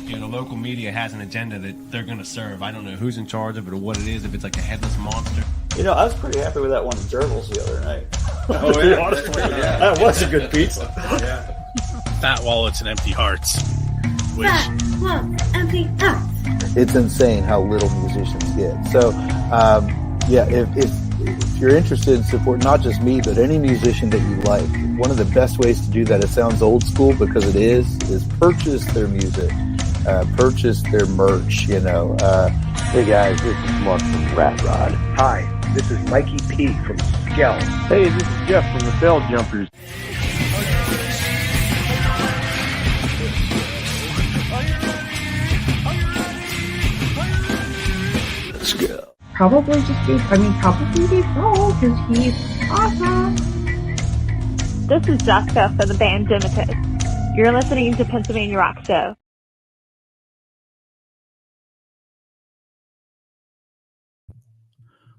The local media has an agenda that they're going to serve. I don't know who's in charge of it or what it is, if it's like a headless monster. I was pretty happy with that one at Gerbils the other night. Oh, yeah. Honestly, yeah. That was a good pizza. Yeah. Fat wallets and empty hearts. Fat wallets, empty hearts. It's insane how little musicians get. So, if you're interested in support, not just me, but any musician that you like, one of the best ways to do that, it sounds old school because it is purchase their music, purchase their merch, Hey guys, this is Mark from Rat Rod. Hi, this is Mikey P from Skell. Hey, this is Jeff from the Bell Jumpers. Let's go. Probably Dave Grohl, because he's awesome. This is Jessica for the band Dimitus. You're listening to Pennsylvania Rock Show.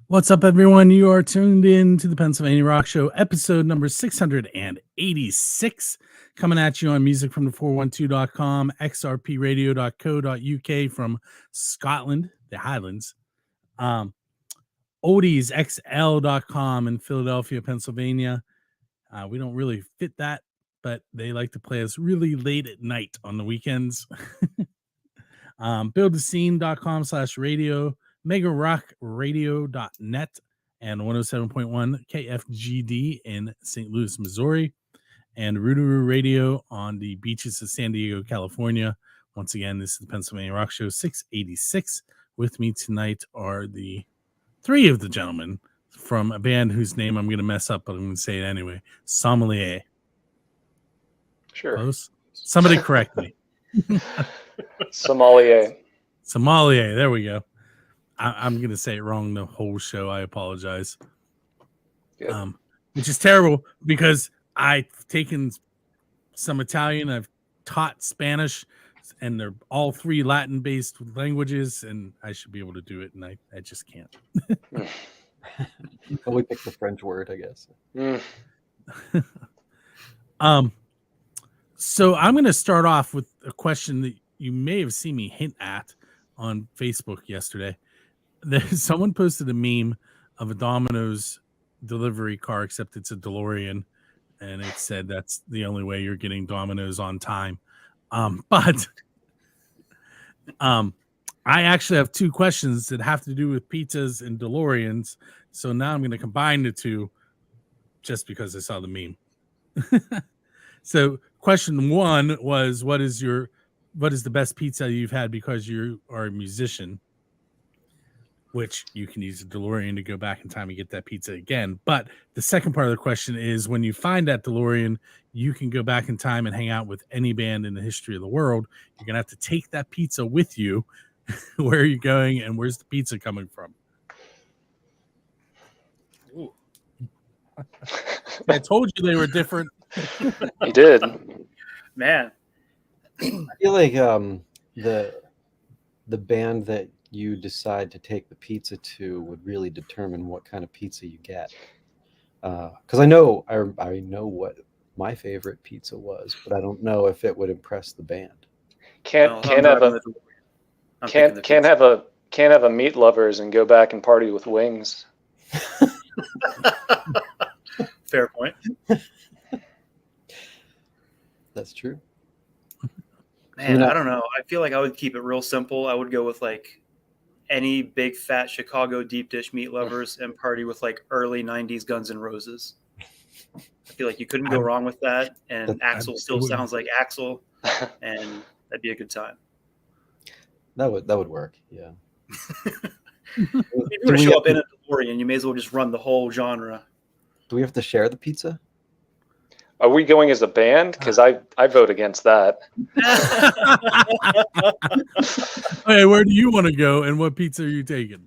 What's up, everyone? You are tuned in to the Pennsylvania Rock Show, episode number 686, coming at you on musicfromthe412.com, xrpradio.co.uk from Scotland, the Highlands, oldiesxl.com in Philadelphia, Pennsylvania. We don't really fit that, but they like to play us really late at night on the weekends. Buildthescene.com/radio, megarockradio.net, and 107.1 KFGD in St. Louis, Missouri, and Rootaroo Radio on the beaches of San Diego, California. Once again, this is the Pennsylvania Rock Show 686. With me tonight are the three of the gentlemen from a band whose name I'm going to mess up, but I'm going to say it anyway. Sommelier. Sure. Close? Somebody correct me. Sommelier. Sommelier. There we go. I'm going to say it wrong the whole show. I apologize. Which is terrible because I've taken some Italian. I've taught Spanish, and they're all three Latin-based languages, and I should be able to do it, and I just can't. Well, we picked the French word, I guess. So I'm going to start off with a question that you may have seen me hint at on Facebook yesterday. Someone posted a meme of a Domino's delivery car, except it's a DeLorean, and it said that's the only way you're getting Domino's on time. But I actually have two questions that have to do with pizzas and DeLoreans. So now I'm going to combine the two just because I saw the meme. So question one was, what is the best pizza you've had because you are a musician? Which you can use a DeLorean to go back in time and get that pizza again. But the second part of the question is, when you find that DeLorean, you can go back in time and hang out with any band in the history of the world. You're going to have to take that pizza with you. Where are you going, and where's the pizza coming from? Ooh. I told you they were different. You did. Man. I feel like the band that you decide to take the pizza to would really determine what kind of pizza you get. Because I know what my favorite pizza was, but I don't know if it would impress the band. Can't have a meat lovers and go back and party with wings. Fair point. That's true. Man, I don't know. I feel like I would keep it real simple. I would go with like any big fat Chicago deep dish meat lovers and party with like early 90s Guns N' Roses. I feel like you couldn't go wrong with that. And Axl still sounds like Axl, and that'd be a good time. That would work. Yeah. If you were to show up in a DeLorean, you may as well just run the whole genre. Do we have to share the pizza? Are we going as a band? Because I vote against that. Hey, where do you want to go, and what pizza are you taking?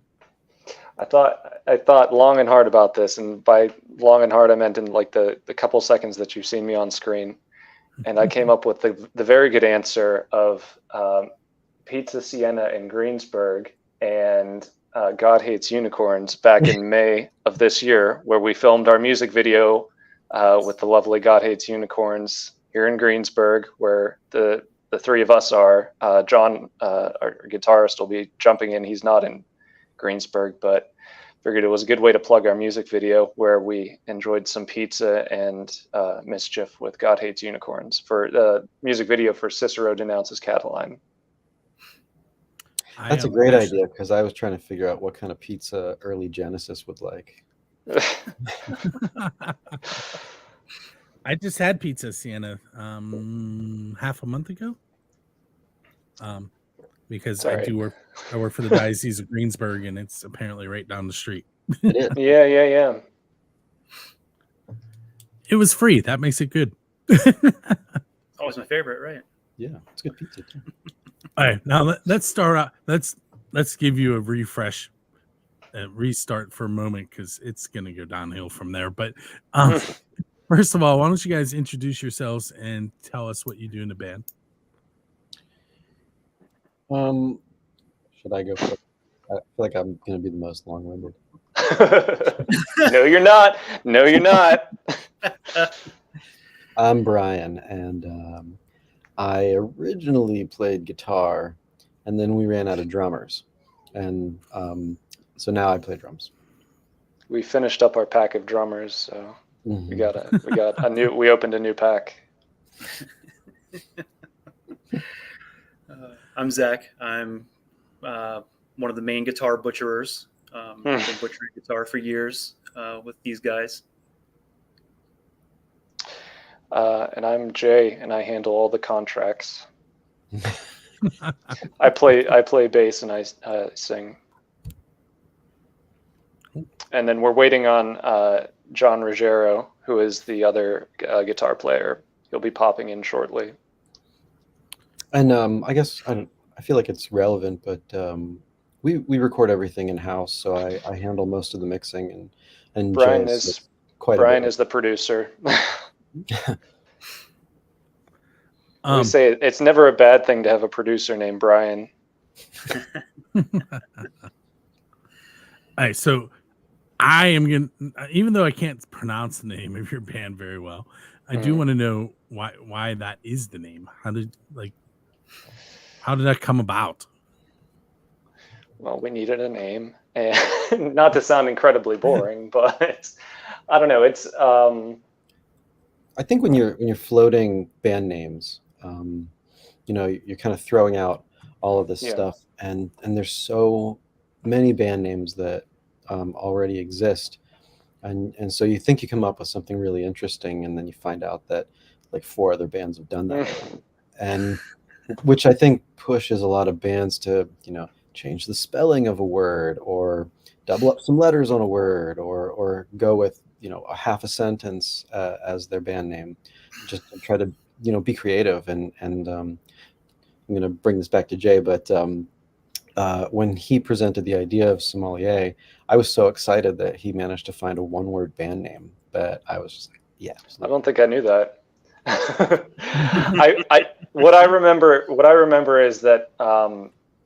I thought long and hard about this, and by long and hard I meant in like the couple seconds that you've seen me on screen, and I came up with the very good answer of Pizza Sienna in Greensburg and God Hates Unicorns back in May of this year, where we filmed our music video with the lovely God Hates Unicorns here in Greensburg, where the the three of us are. John, our guitarist, will be jumping in. He's not in Greensburg, but figured it was a good way to plug our music video where we enjoyed some pizza and mischief with God Hates Unicorns for the music video for Cicero Denounces Cataline. That's a great idea, because I was trying to figure out what kind of pizza early Genesis would like. I just had pizza, Sienna, half a month ago. Because I work for the Diocese of Greensburg, and it's apparently right down the street. Yeah. It was free. That makes it good. Always my favorite, right? Yeah, it's good pizza too. All right, now let's start out. Let's give you a refresh, restart for a moment, because it's going to go downhill from there. But first of all, why don't you guys introduce yourselves and tell us what you do in the band? Should I go first? I feel like I'm going to be the most long-winded. No, you're not. No, you're not. I'm Brian, and I originally played guitar, and then we ran out of drummers, and so now I play drums. We finished up our pack of drummers, so we opened a new pack. I'm Zach. I'm one of the main guitar butcherers. I've been butchering guitar for years with these guys. And I'm Jay, and I handle all the contracts. I play bass and I sing. And then we're waiting on John Ruggiero, who is the other guitar player. He'll be popping in shortly. And I guess I feel like it's relevant, but we record everything in house, so I handle most of the mixing, and Brian Jay is Brian is the producer. We say it's never a bad thing to have a producer named Brian. All right, so I am going to, even though I can't pronounce the name of your band very well, I do want to know why that is the name. How did that come about? Well, we needed a name, and not to sound incredibly boring, but I don't know. It's I think when you're floating band names, you're kind of throwing out all of this stuff, and there's so many band names that already exist, and so you think you come up with something really interesting, and then you find out that like 4 other bands have done that, and which I think pushes a lot of bands to change the spelling of a word, or double up some letters on a word, or go with a half a sentence as their band name, just to try to be creative. And I'm going to bring this back to Jay, but when he presented the idea of Sommelier, I was so excited that he managed to find a one-word band name that I was just like, yeah. I don't think I knew that. What I remember is that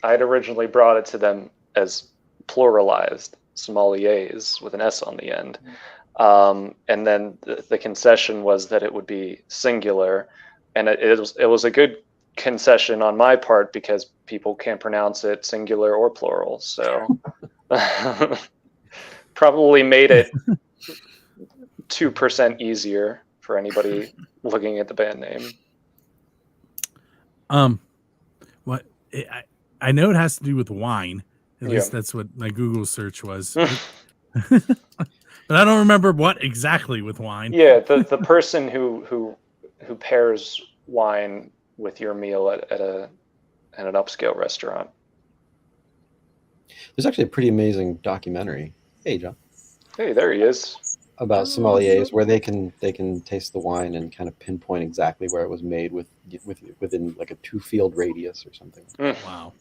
I had originally brought it to them as pluralized sommeliers with an S on the end. And then the concession was that it would be singular, and it was a good concession on my part because people can't pronounce it singular or plural. So probably made it 2% easier for anybody looking at the band name. I know it has to do with wine. At least that's what my Google search was. But I don't remember what exactly with wine. Yeah, the person who pairs wine with your meal at an upscale restaurant. There's actually a pretty amazing documentary. Hey, John. Hey, there he is. About sommeliers, where they can taste the wine and kind of pinpoint exactly where it was made within like a 2-field radius or something. Wow.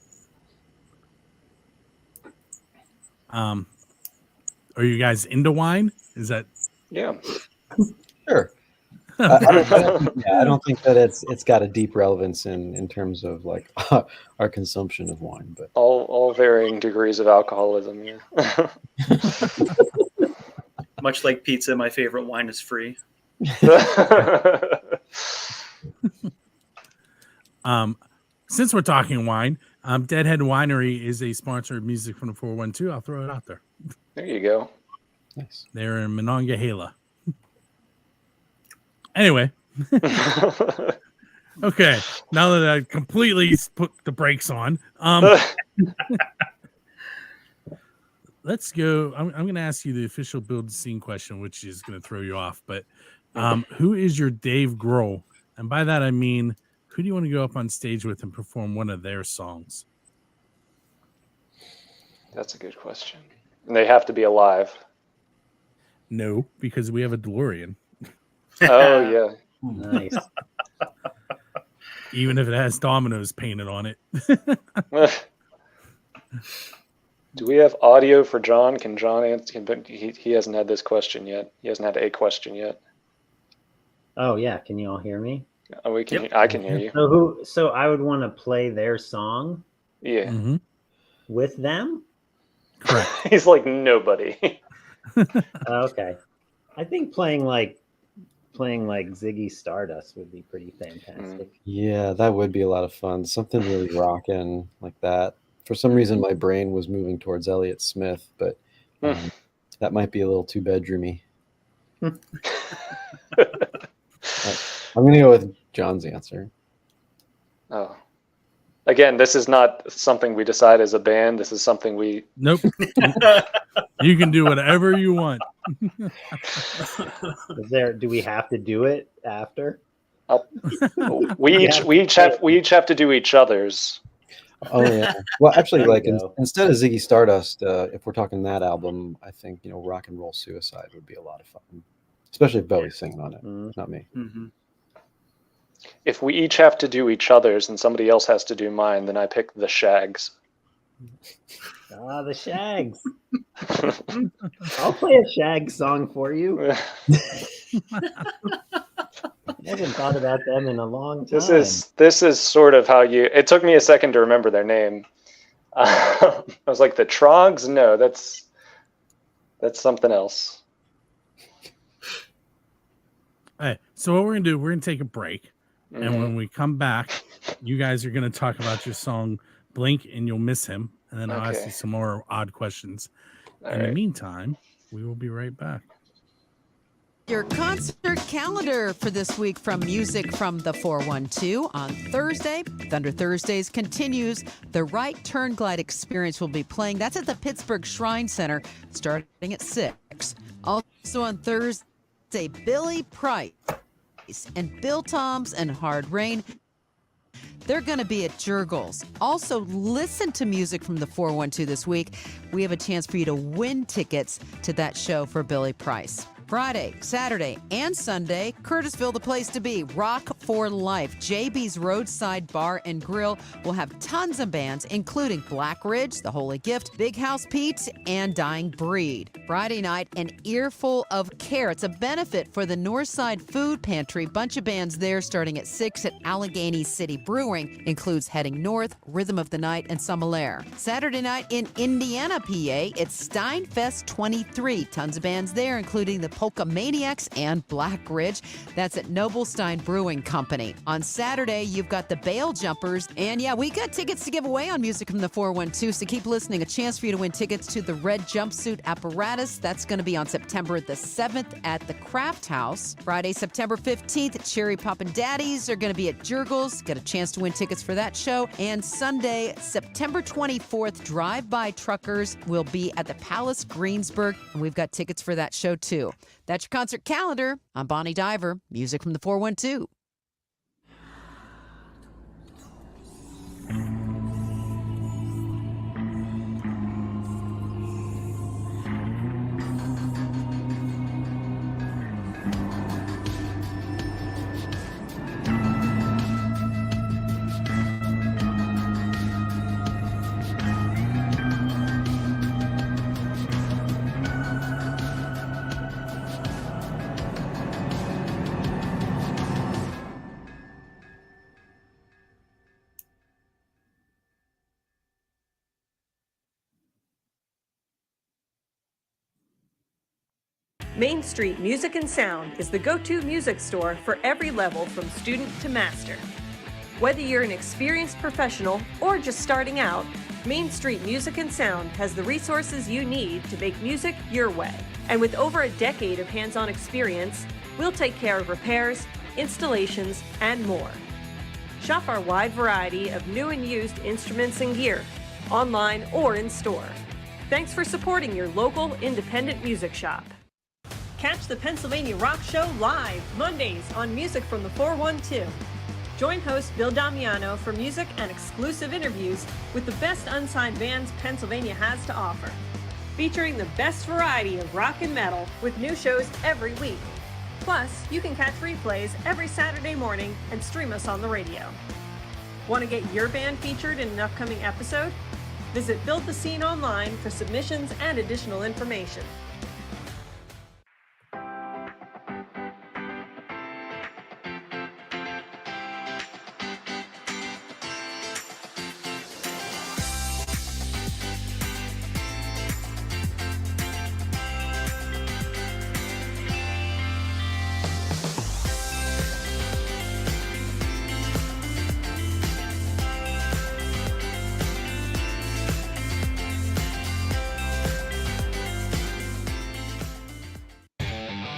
Are you guys into wine? Is that? Yeah. Sure. I don't think that it's got a deep relevance in terms of like our consumption of wine, but all varying degrees of alcoholism. Yeah. Much like pizza, my favorite wine is free. Since we're talking wine, Deadhead Winery is a sponsor of Music from the 412. I'll throw it out there. There you go. Nice. They're in Monongahela. Anyway. Okay. Now that I completely put the brakes on, let's go. I'm going to ask you the official build scene question, which is going to throw you off. But who is your Dave Grohl? And by that, I mean, who do you want to go up on stage with and perform one of their songs? That's a good question. And they have to be alive. No, because we have a DeLorean. Oh, yeah. Nice. Even if it has dominoes painted on it. Do we have audio for John? Can John answer? He hasn't had this question yet. He hasn't had a question yet. Oh yeah, can you all hear me? Oh, we can. I can hear you. So I would want to play their song. Yeah. Mm-hmm. With them. Correct. He's like nobody. Okay. I think playing like Ziggy Stardust would be pretty fantastic. Yeah, that would be a lot of fun. Something really rocking like that. For some reason, my brain was moving towards Elliott Smith, but that might be a little too bedroomy. I'm going to go with John's answer. Oh. Again, this is not something we decide as a band. This is something we... Nope. You can do whatever you want. Do we have to do it after? We each have to do each other's. Oh yeah. Well, actually, like instead of Ziggy Stardust, if we're talking that album, I think Rock and Roll Suicide would be a lot of fun, especially if Bowie's singing on it, not me. Mm-hmm. If we each have to do each other's and somebody else has to do mine, then I pick the Shags. Ah, the Shags. I'll play a Shags song for you. I haven't thought about them in a long time. This is sort of how you. It took me a second to remember their name. I was like, the Trogs? No, that's something else. All right. So what we're gonna do? We're gonna take a break, and when we come back, you guys are gonna talk about your song "Blink" and "You'll Miss Him," and then I'll ask you some more odd questions. In the meantime, we will be right back. Your concert calendar for this week from Music from the 412. On Thursday, Thunder Thursdays continues. The Right Turn Glide Experience will be playing. That's at the Pittsburgh Shrine Center starting at 6. Also on Thursday, Billy Price and Bill Toms and Hard Rain. They're going to be at Jurgles. Also, listen to Music from the 412 this week. We have a chance for you to win tickets to that show for Billy Price. Friday, Saturday, and Sunday, Curtisville, the place to be. Rock for Life. JB's Roadside Bar and Grill will have tons of bands, including Black Ridge, The Holy Gift, Big House Pete, and Dying Breed. Friday night, an earful of care. It's a benefit for the Northside Food Pantry. Bunch of bands there starting at 6 at Allegheny City Brewing. Includes Heading North, Rhythm of the Night, and Sommelier. Saturday night in Indiana, PA, it's Steinfest 23. Tons of bands there, including the Polka Maniacs and Black Ridge. That's at Noblestein Brewing Company. On Saturday, you've got the Bale Jumpers. And yeah, we got tickets to give away on Music from the 412, so keep listening. A chance for you to win tickets to the Red Jumpsuit Apparatus. That's going to be on September the 7th at the Craft House. Friday, September 15th, Cherry Poppin' Daddies are going to be at Jurgles. Get a chance to win tickets for that show. And Sunday, September 24th, Drive-By Truckers will be at the Palace Greensburg. And we've got tickets for that show, too. That's your concert calendar. I'm Bonnie Diver, Music from the 412. Main Street Music and Sound is the go-to music store for every level from student to master. Whether you're an experienced professional or just starting out, Main Street Music and Sound has the resources you need to make music your way. And with over a decade of hands-on experience, we'll take care of repairs, installations, and more. Shop our wide variety of new and used instruments and gear, online or in store. Thanks for supporting your local independent music shop. Catch the Pennsylvania Rock Show live Mondays on Music from the 412. Join host Bill Damiano for music and exclusive interviews with the best unsigned bands Pennsylvania has to offer. Featuring the best variety of rock and metal with new shows every week. Plus, you can catch replays every Saturday morning and stream us on the radio. Want to get your band featured in an upcoming episode? Visit Build the Scene online for submissions and additional information.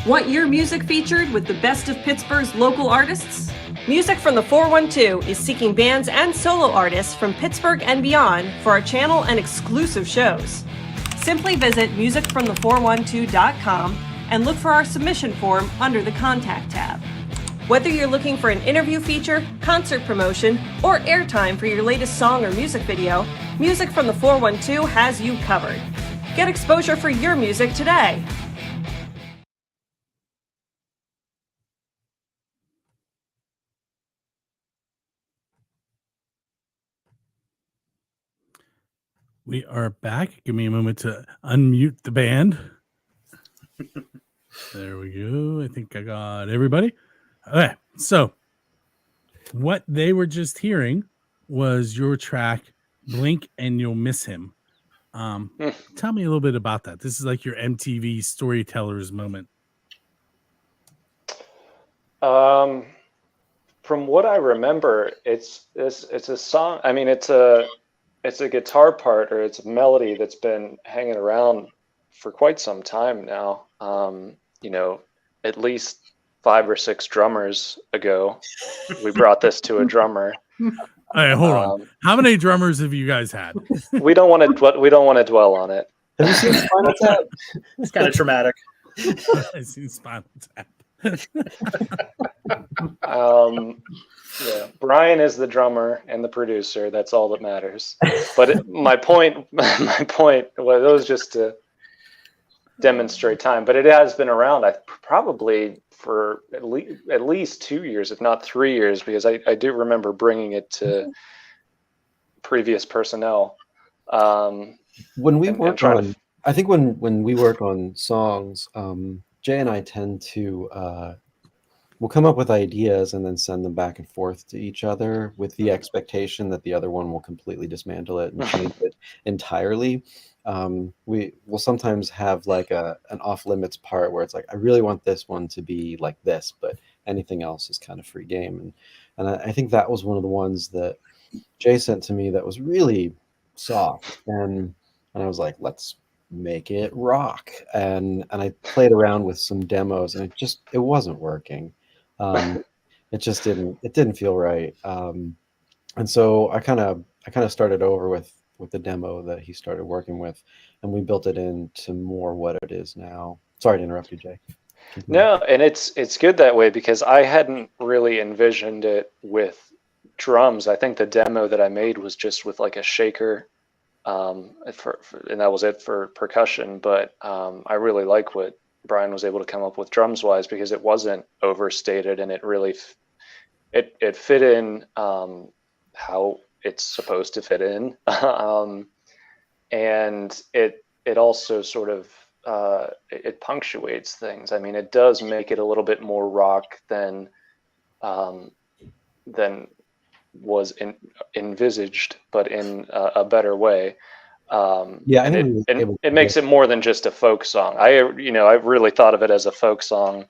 Want your music featured with the best of Pittsburgh's local artists? Music from the 412 is seeking bands and solo artists from Pittsburgh and beyond for our channel and exclusive shows. Simply visit musicfromthe412.com and look for our submission form under the Contact tab. Whether you're looking for an interview feature, concert promotion, or airtime for your latest song or music video, Music from the 412 has you covered. Get exposure for your music today. We are back. Give me a moment to unmute the band. There we go. I think I got everybody. Okay. So what they were just hearing was your track, Blink and You'll Miss Him. Tell me a little bit about that. This is like your MTV storytellers moment. From what I remember, it's a song. I mean, it's a guitar part, or it's a melody that's been hanging around for quite some time now. You know, at least 5 or 6 drummers ago, we brought this to a drummer. All right, hold on. How many drummers have you guys had? We don't want to dwell on it. Have you seen Spinal Tap? It's kind of traumatic. I see Spinal Tap. Yeah, Brian is the drummer and the producer. That's all that matters. But my point was just to demonstrate time. But it has been around, probably for at least 2 years, if not 3 years, because I do remember bringing it to previous personnel. When we work on, I think when we work on songs, Jay and I tend to we'll come up with ideas and then send them back and forth to each other with the expectation that the other one will completely dismantle it and change it entirely. We will sometimes have like an off limits part where it's like, I really want this one to be like this, but anything else is kind of free game. And I think that was one of the ones that Jay sent to me that was really soft. And I was like, let's make it rock. And I played around with some demos and it wasn't working. It just didn't feel right. And so I kind of started over with the demo that he started working with, and we built it into more what it is now. Sorry to interrupt you, Jay. No, and it's good that way, because I hadn't really envisioned it with drums. I think the demo that I made was just with like a shaker, and that was it for percussion. But I really like what Brian was able to come up with drums wise, because it wasn't overstated and it really it fit in how it's supposed to fit in. And it also sort of it punctuates things. I mean, it does make it a little bit more rock than was envisaged, but in a better way. And it makes it more than just a folk song. I really thought of it as a folk song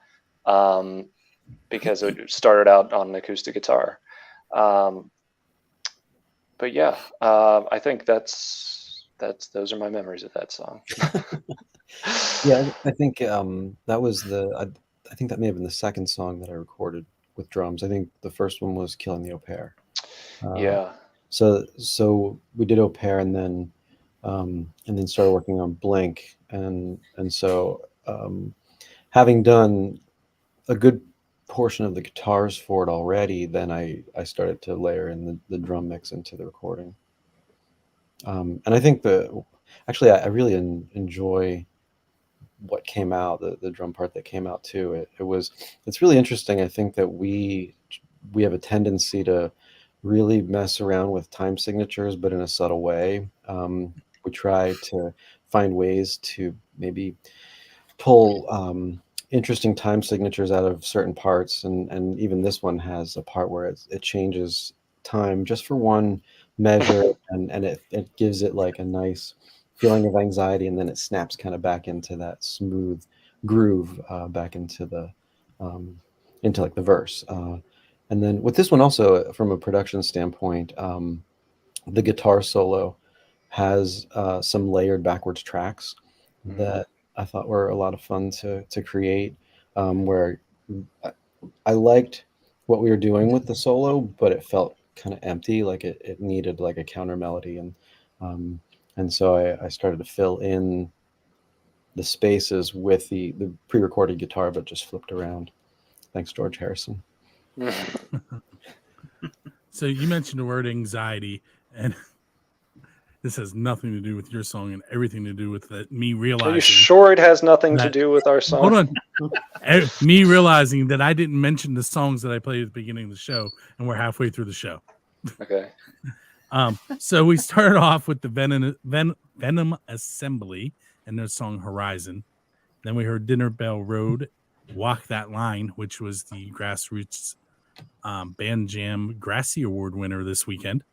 because it started out on an acoustic guitar. But yeah, I think those are my memories of that song. Yeah, I think that was I think that may have been the second song that I recorded with drums. I think the first one was "Killing the Au Pair." Yeah. So we did Au Pair, and then started working on Blink, and so having done a good portion of the guitars for it already, then I started to layer in the drum mix into the recording. And I think actually I really enjoy what came out, the drum part that came out too. It's really interesting. I think that we have a tendency to really mess around with time signatures, but in a subtle way. We try to find ways to maybe pull interesting time signatures out of certain parts, and even this one has a part where it changes time just for one measure, and it gives it like a nice feeling of anxiety, and then it snaps kind of back into that smooth groove, back into the into like the verse. And then with this one also, from a production standpoint, the guitar solo has some layered backwards tracks that I thought were a lot of fun to create, where I liked what we were doing with the solo, but it felt kind of empty, like it needed like a counter melody, and so I started to fill in the spaces with the pre-recorded guitar, but just flipped around. Thanks, George Harrison. So you mentioned the word anxiety, and this has nothing to do with your song and everything to do with me realizing. Are you sure it has nothing to do with our song? Hold on. Me realizing that I didn't mention the songs that I played at the beginning of the show, and we're halfway through the show. Okay. So we started off with the Venom Assembly and their song Horizon. Then we heard Dinner Bell Road, Walk That Line, which was the Grassroots Band Jam Grassy Award winner this weekend.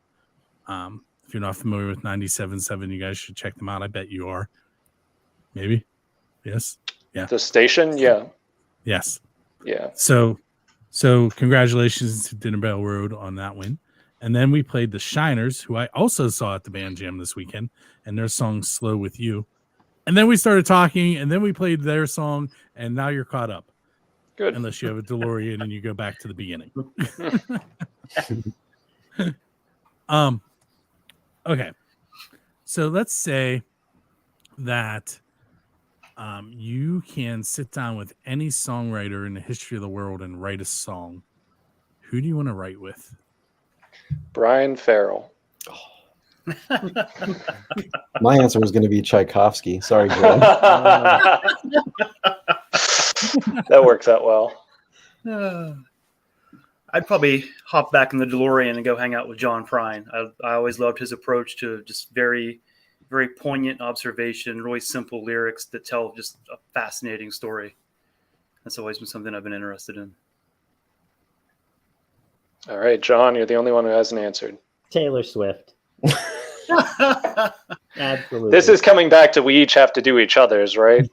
If you're not familiar with 97.7, you guys should check them out. I bet you are. Maybe. Yes. Yeah. The station? Yeah. Yes. Yeah. So congratulations to Dinner Bell Road on that win. And then we played the Shiners, who I also saw at the Band Jam this weekend, and their song Slow With You. And then we started talking, and then we played their song, and now you're caught up. Good. Unless you have a DeLorean and you go back to the beginning. Okay. So let's say that you can sit down with any songwriter in the history of the world and write a song. Who do you want to write with? Brian Farrell. My answer was going to be Tchaikovsky. Sorry, Joe. That works out well. I'd probably hop back in the DeLorean and go hang out with John Prine. I always loved his approach to just very, very poignant observation, really simple lyrics that tell just a fascinating story. That's always been something I've been interested in. All right, John, you're the only one who hasn't answered. Taylor Swift. Absolutely. This is coming back to we each have to do each other's, right?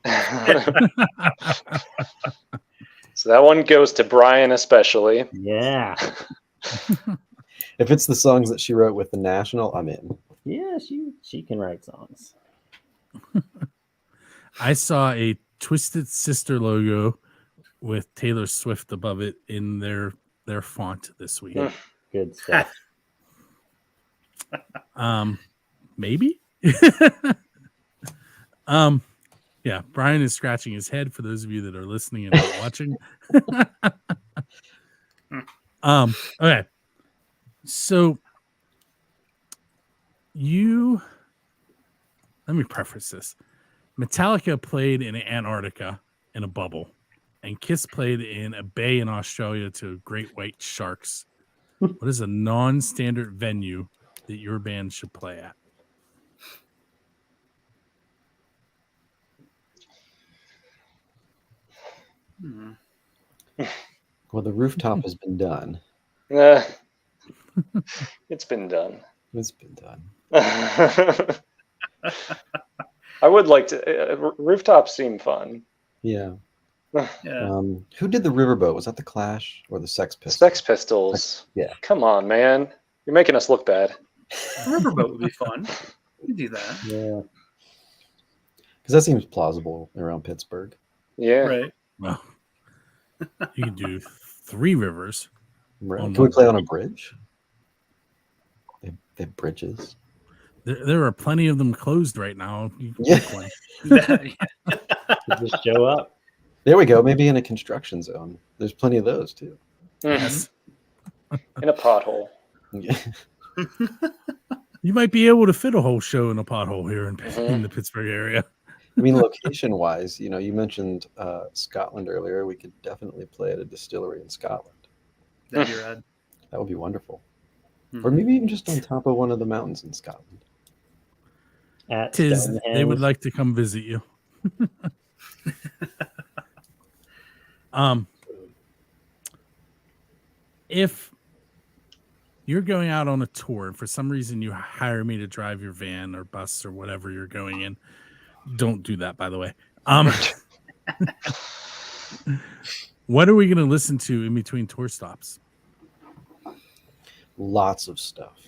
So that one goes to Brian especially. Yeah. If it's the songs that she wrote with the National, I'm in. Yeah, she can write songs. I saw a Twisted Sister logo with Taylor Swift above it in their font this week. Good stuff. Maybe. Yeah, Brian is scratching his head for those of you that are listening and not watching. Okay. So let me preface this. Metallica played in Antarctica in a bubble, and Kiss played in a bay in Australia to great white sharks. What is a non-standard venue that your band should play at? Well, the rooftop has been done. It's been done. It's been done. I would like to. Rooftops seem fun. Yeah. Yeah. Who did the Riverboat? Was that the Clash or the Sex Pistols? Sex Pistols. Yeah. Come on, man. You're making us look bad. Riverboat would be fun. We could do that. Yeah. Because that seems plausible around Pittsburgh. Yeah. Right. Well, you could do 3 rivers. Right. on Can we one play trip. on a bridge? They have bridges. There are plenty of them closed right now. You can Yeah. pick one. Just show up. There we go. Maybe in a construction zone. There's plenty of those too. Yes. In a pothole. Yeah. You might be able to fit a whole show in a pothole here in the Pittsburgh area. I mean, location-wise, you mentioned Scotland earlier. We could definitely play at a distillery in Scotland. That'd be rad. That would be wonderful. Mhm. Or maybe even just on top of one of the mountains in Scotland. At Tis Stonehenge. they would like to come visit you. If you're going out on a tour and for some reason you hire me to drive your van or bus or whatever you're going in, don't do that, by the way. What are we going to listen to in between tour stops? Lots of stuff.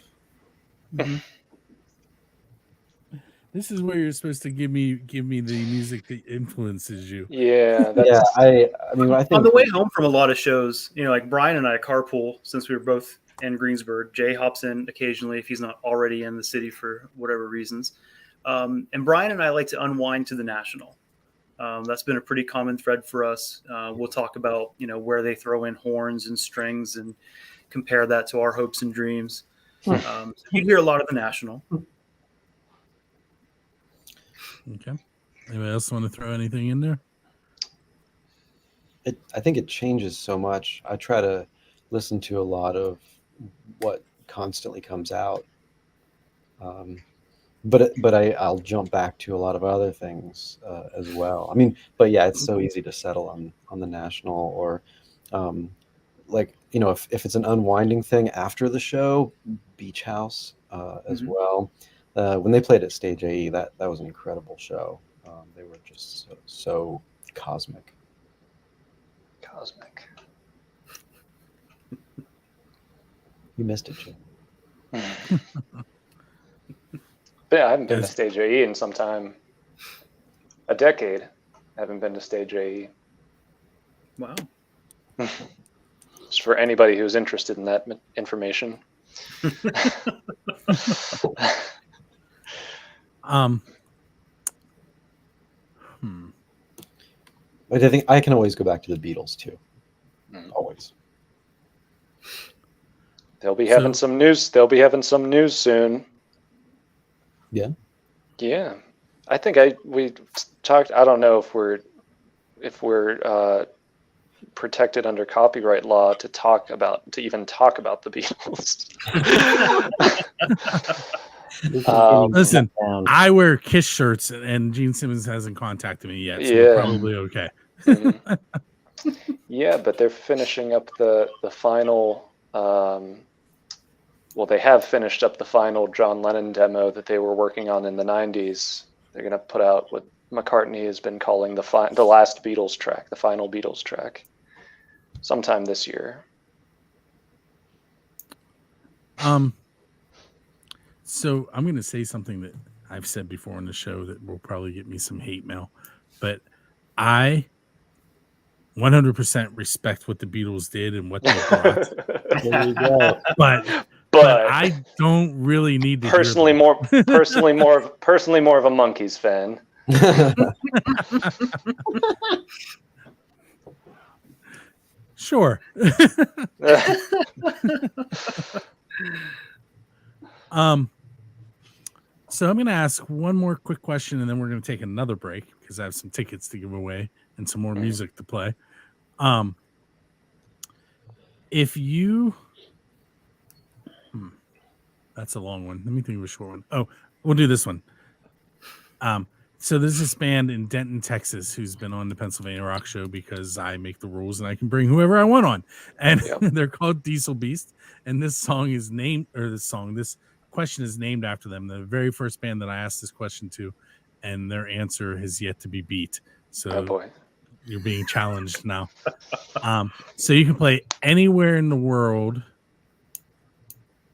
This is where you're supposed to give me the music that influences you. Yeah, I mean, I think On the way home from a lot of shows, like Brian and I carpool since we were both in Greensburg. Jay hops in occasionally if he's not already in the city for whatever reasons. And Brian and I like to unwind to the National. That's been a pretty common thread for us. We'll talk about, where they throw in horns and strings and compare that to our hopes and dreams. So you hear a lot of the National. Okay. Anybody else want to throw anything in there? I think it changes so much. I try to listen to a lot of what constantly comes out. But I'll jump back to a lot of other things as well. I mean, but yeah, it's so easy to settle on the National or if it's an unwinding thing after the show, Beach House as well. When they played at Stage AE, that was an incredible show. They were just so cosmic. Cosmic. You missed it, Jim. But yeah, I haven't been to Stage AE in some time. A decade. I haven't been to Stage AE. Wow. Just for anybody who's interested in that information. But I think I can always go back to the Beatles too. Always. They'll be having some news. They'll be having some news soon. Yeah. Yeah. I think we talked. I don't know if we're protected under copyright law to even talk about the Beatles. Listen, I wear Kiss shirts, and Gene Simmons hasn't contacted me yet, so we're probably okay. Yeah, but they're finishing up the final. They have finished up the final John Lennon demo that they were working on in the 90s. They're going to put out what McCartney has been calling the last Beatles track, the final Beatles track, sometime this year. So I'm going to say something that I've said before on the show that will probably get me some hate mail, but I 100% respect what the Beatles did and what they brought. There you go. But I don't really need to personally more of a Monkees fan. Sure. So I'm going to ask one more quick question, and then we're going to take another break because I have some tickets to give away and some more music to play. If you, that's a long one. Let me think of a short one. Oh, we'll do this one. So there's this band in Denton, Texas, who's been on the Pennsylvania Rock Show because I make the rules and I can bring whoever I want on. And they're called Diesel Beast. And this question is named after them. The very first band that I asked this question to, and their answer has yet to be beat. So, oh boy. You're being challenged now. So you can play anywhere in the world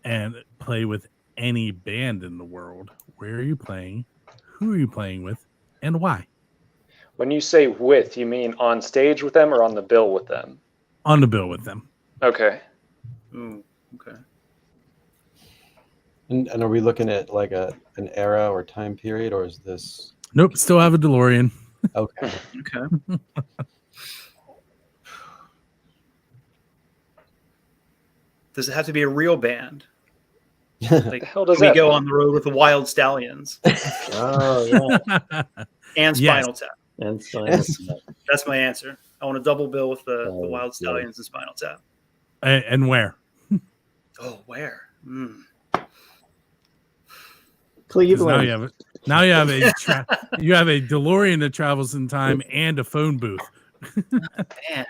and play with any band in the world. Where are you playing? Who are you playing with? And why? When you say with, you mean on stage with them or on the bill with them? On the bill with them. Okay. Ooh, okay. And are we looking at like an era or time period, or is this? Nope, still have a DeLorean. Okay. Okay. Does it have to be a real band? Like, hell does can we that go mean? on the road with the Wild Stallions? Oh yeah. And Spinal Tap. And Spinal Tap. That's my answer. I want a double bill with the Wild Stallions and Spinal Tap. And where? Oh, where? Cleveland. Now you have a DeLorean that travels in time and a phone booth. Man.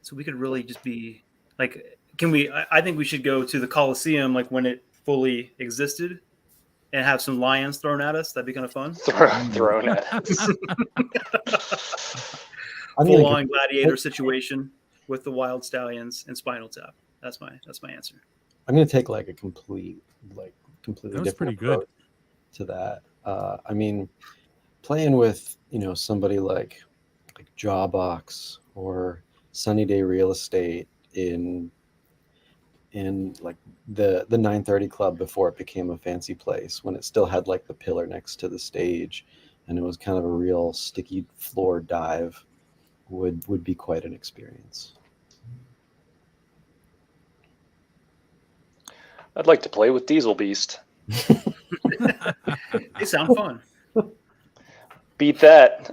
So we could really just be like, can we? I think we should go to the Coliseum like when it fully existed, and have some lions thrown at us. That'd be kind of fun. Thrown at us. Full on gladiator situation with the Wild Stallions and Spinal Tap. That's my answer. I'm gonna take like a completely That was different pretty good. approach to that. I mean, playing with somebody like Jawbox or Sunny Day Real Estate in like the 930 Club before it became a fancy place, when it still had like the pillar next to the stage, and it was kind of a real sticky floor dive, would be quite an experience. I'd like to play with Diesel Beast. They sound fun. Beat that.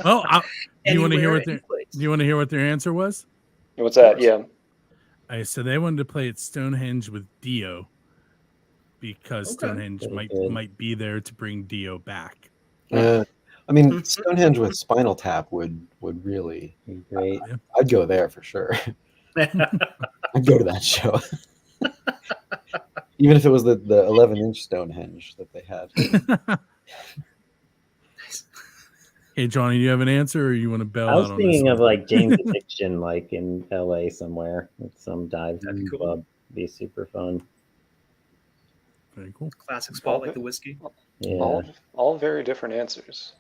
Well, do you want to hear Anywhere, what their anyplace. Do you want to hear what their answer was? What's that? Yeah. So they wanted to play at Stonehenge with Dio because Stonehenge might be there to bring Dio back. I mean, Stonehenge with Spinal Tap would really be great. I'd go there for sure. I'd go to that show. Even if it was the 11-inch Stonehenge that they had. Hey, Johnny, do you have an answer, or you want to bail I was out on thinking this of one? like James Addiction, like in LA somewhere, with some dive club. Be super fun. Very cool. Classic spot like the whiskey. Yeah. All very different answers.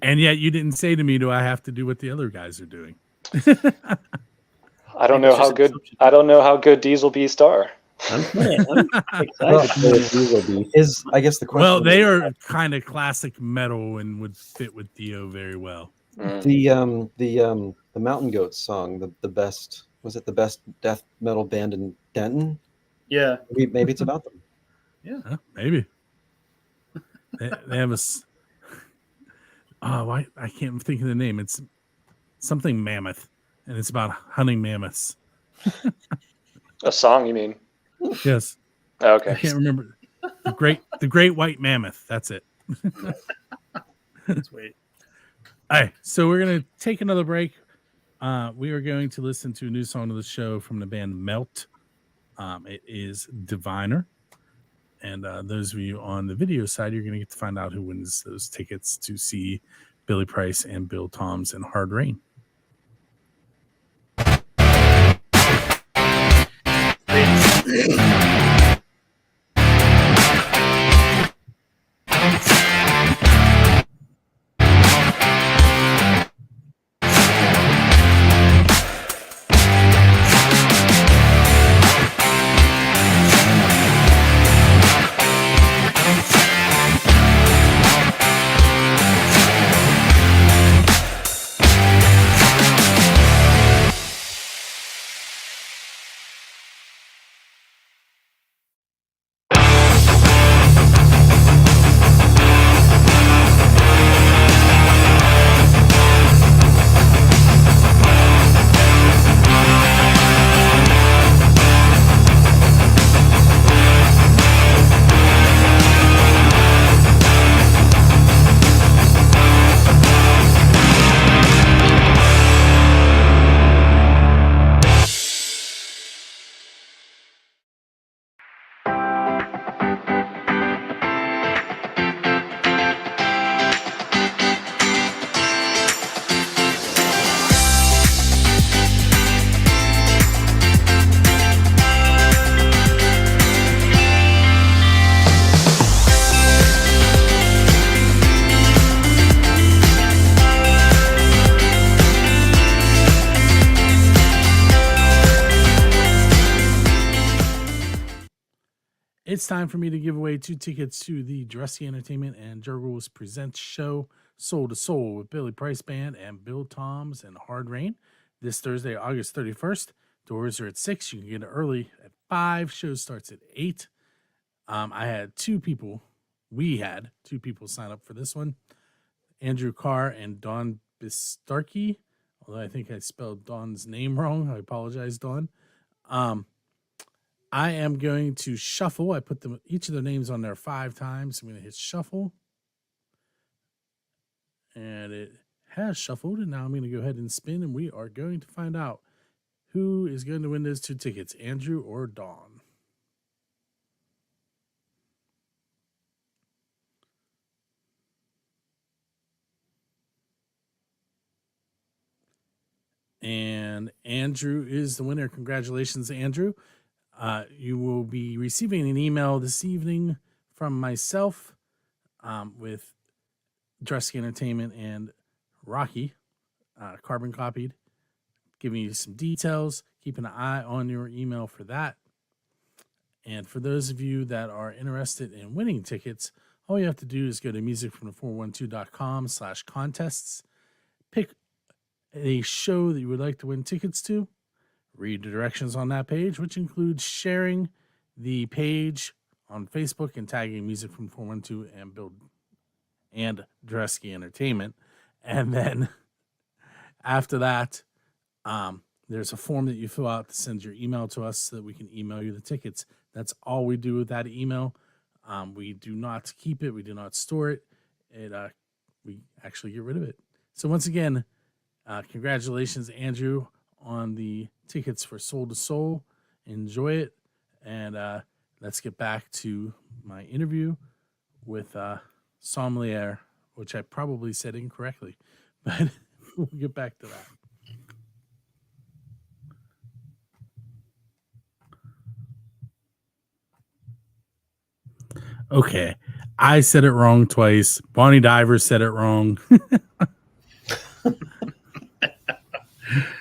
And yet you didn't say to me, do I have to do what the other guys are doing? I don't know how good Diesel Beast are. I'm excited to play with Diesel Beast. I guess the question. Well, they are kind of classic metal and would fit with Dio very well. The Mountain Goats song, the best, was it the best death metal band in Denton? Yeah. Maybe it's about them. Yeah. Maybe. They have I can't think of the name. It's something mammoth, and it's about hunting mammoths. A song, you mean? Yes. Okay. I can't remember. The Great White Mammoth. That's it. Sweet. All right, so we're gonna take another break. We are going to listen to a new song of the show from the band Melt. It is Diviner, and those of you on the video side, you're gonna get to find out who wins those tickets to see Billy Price and Bill Toms in Hard Rain. It's time for me to give away 2 tickets to the Dressy Entertainment and Jurgles Presents show, Soul to Soul, with Billy Price Band and Bill Toms and Hard Rain, this Thursday, August 31st. Doors are at 6. You can get it early at 5. Show starts at 8. We had two people sign up for this one. Andrew Carr and Dawn Bistarkey, although I think I spelled Dawn's name wrong. I apologize, Dawn. I am going to shuffle. I put each of their names on there 5 times. I'm going to hit shuffle. And it has shuffled. And now I'm going to go ahead and spin. And we are going to find out who is going to win those 2 tickets, Andrew or Dawn. And Andrew is the winner. Congratulations, Andrew. You will be receiving an email this evening from myself with Dressy Entertainment and Rocky, carbon copied, giving you some details. Keep an eye on your email for that. And for those of you that are interested in winning tickets, all you have to do is go to musicfromthe412.com/contests, pick a show that you would like to win tickets to, read the directions on that page, which includes sharing the page on Facebook and tagging Music from 412 and Bill and Dressy Entertainment. And then after that, there's a form that you fill out to send your email to us so that we can email you the tickets. That's all we do with that email. We do not keep it. We do not store it. We actually get rid of it. So once again, congratulations, Andrew, on the tickets for Soul to Soul. Enjoy it. And let's get back to my interview with Sommelier, which I probably said incorrectly, but we'll get back to that. Okay, I said it wrong twice. Bonnie Diver said it wrong.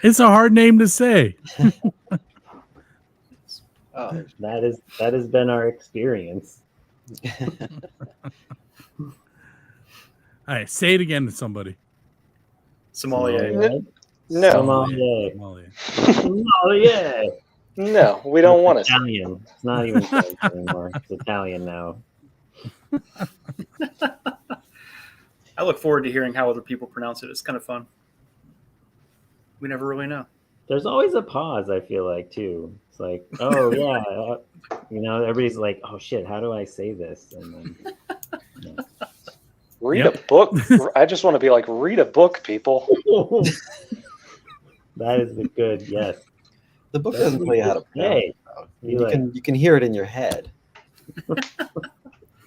It's a hard name to say. Oh, that has been our experience. All right, say it again to somebody. Sommelier. No. Sommelier. Sommelier. No, we don't want to. Italian. It's not even French anymore. It's Italian now. I look forward to hearing how other people pronounce it. It's kind of fun. We never really know. There's always a pause, I feel like, too. It's like, oh, yeah. Everybody's like, oh, shit, how do I say this? And then, Read a book. I just want to be like, read a book, people. That is the good, yes. The book doesn't tell you how to play. You can hear it in your head.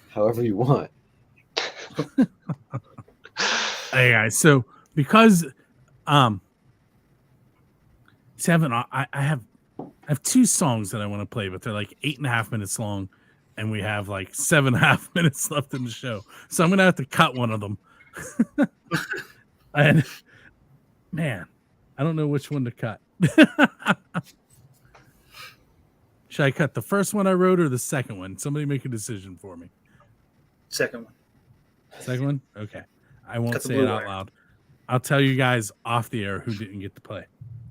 However you want. Hey guys, so because I have 2 songs that I want to play, but they're like 8.5 minutes long, and we have like 7.5 minutes left in the show. So I'm gonna have to cut one of them. And man, I don't know which one to cut. Should I cut the first one I wrote or the second one? Somebody make a decision for me. Second one. Second one? Okay. I won't say it out loud. I'll tell you guys off the air who didn't get to play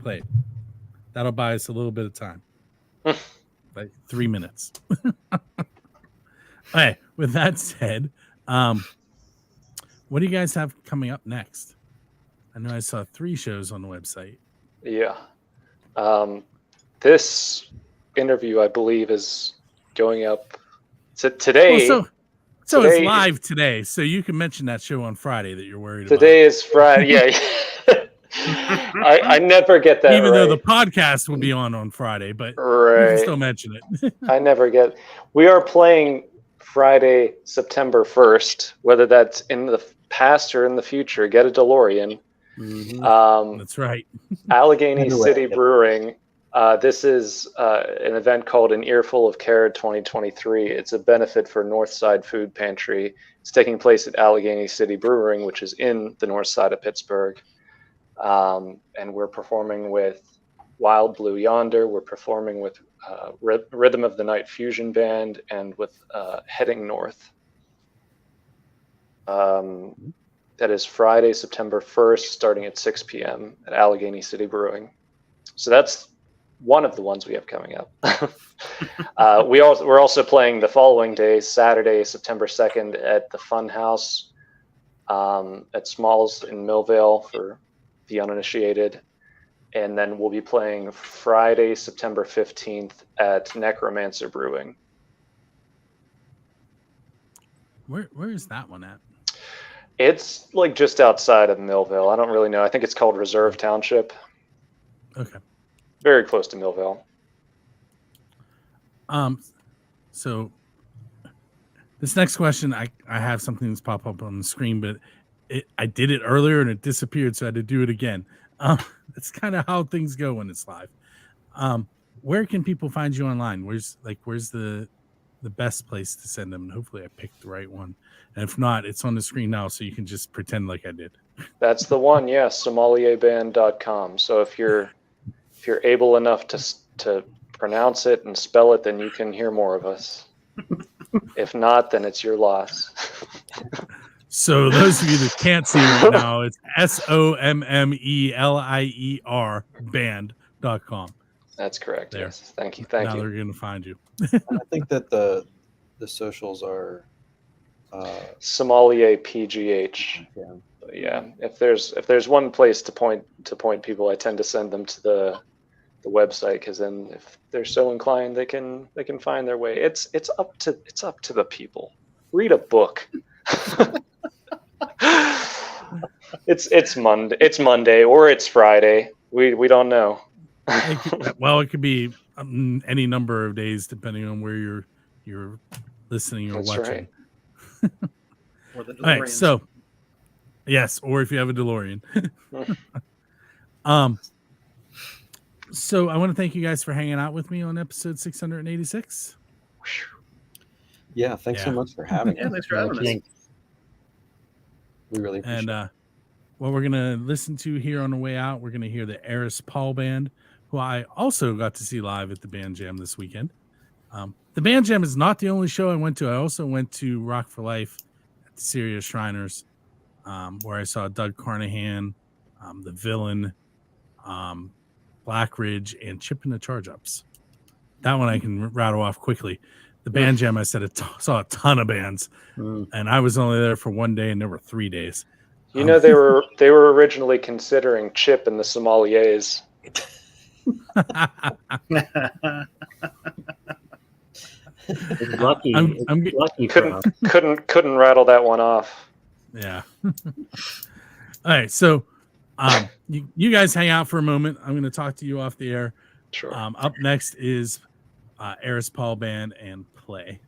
it. That'll buy us a little bit of time. Like 3 minutes. Okay, with that said, what do you guys have coming up next? I know I saw 3 shows on the website. Yeah. This interview, I believe, is going up today. So it's live today, so you can mention that show on Friday that you're worried about. Today is Friday. Yeah. I never get that. Even right. though the podcast will be on Friday, but you can still mention it. I never get. We are playing Friday, September 1st, whether that's in the past or in the future. Get a DeLorean. Mm-hmm. That's right. Allegheny City Brewing. This is an event called An Earful of Care 2023. It's a benefit for Northside Food Pantry. It's taking place at Allegheny City Brewing, which is in the north side of Pittsburgh. And we're performing with Wild Blue Yonder. We're performing with Rhythm of the Night Fusion Band and with Heading North. That is Friday, September 1st, starting at 6 p.m. at Allegheny City Brewing. So that's one of the ones we have coming up. We're also playing the following day, Saturday, September 2nd, at the Fun House at Smalls in Millvale for the uninitiated. And then we'll be playing Friday, September 15th at Necromancer Brewing. Where is that one at? It's like just outside of Millvale. I don't really know. I think it's called Reserve Township. Okay. Very close to Millvale. So this next question, I have something that's pop up on the screen, but I did it earlier and it disappeared, so I had to do it again. That's kind of how things go when it's live. Where can people find you online? Where's the best place to send them? And hopefully I picked the right one. And if not, it's on the screen now, so you can just pretend like I did. That's the one, yes, sommelierband.com. So if you're able enough to pronounce it and spell it, then you can hear more of us. If not, then it's your loss. So those of you that can't see right now, it's SOMMELIER band.com. That's correct. There. Yes. Thank you. Now they're going to find you. I think that the socials are Sommelier PGH. Yeah. Yeah. If there's one place to point people, I tend to send them to the website, because then if they're so inclined, they can find their way. It's up to the people. Read a book. It's Monday or it's Friday. We don't know. It could be any number of days depending on where you're listening or That's watching. right. Or the All right, DeLorean. so yes, or if you have a DeLorean. So I want to thank you guys for hanging out with me on episode 686. Yeah, thanks so much for having us. Thanks for having us. We really appreciate And what we're going to listen to here on the way out, we're going to hear the Eris Paul Band, who I also got to see live at the Band Jam this weekend. The Band Jam is not the only show I went to. I also went to Rock for Life at the Serious Shriners, where I saw Doug Carnahan, The Villain, Black Ridge, and Chip and the Charge Ups. That one I can rattle off quickly. The Band Jam, I said, saw a ton of bands, and I was only there for one day, and there were 3 days. You know, they were originally considering Chip and the Sommeliers. Lucky. I'm lucky. Couldn't rattle that one off. Yeah. All right, so you guys hang out for a moment. I'm going to talk to you off the air. Sure. Up next is Eris Paul Band and Play.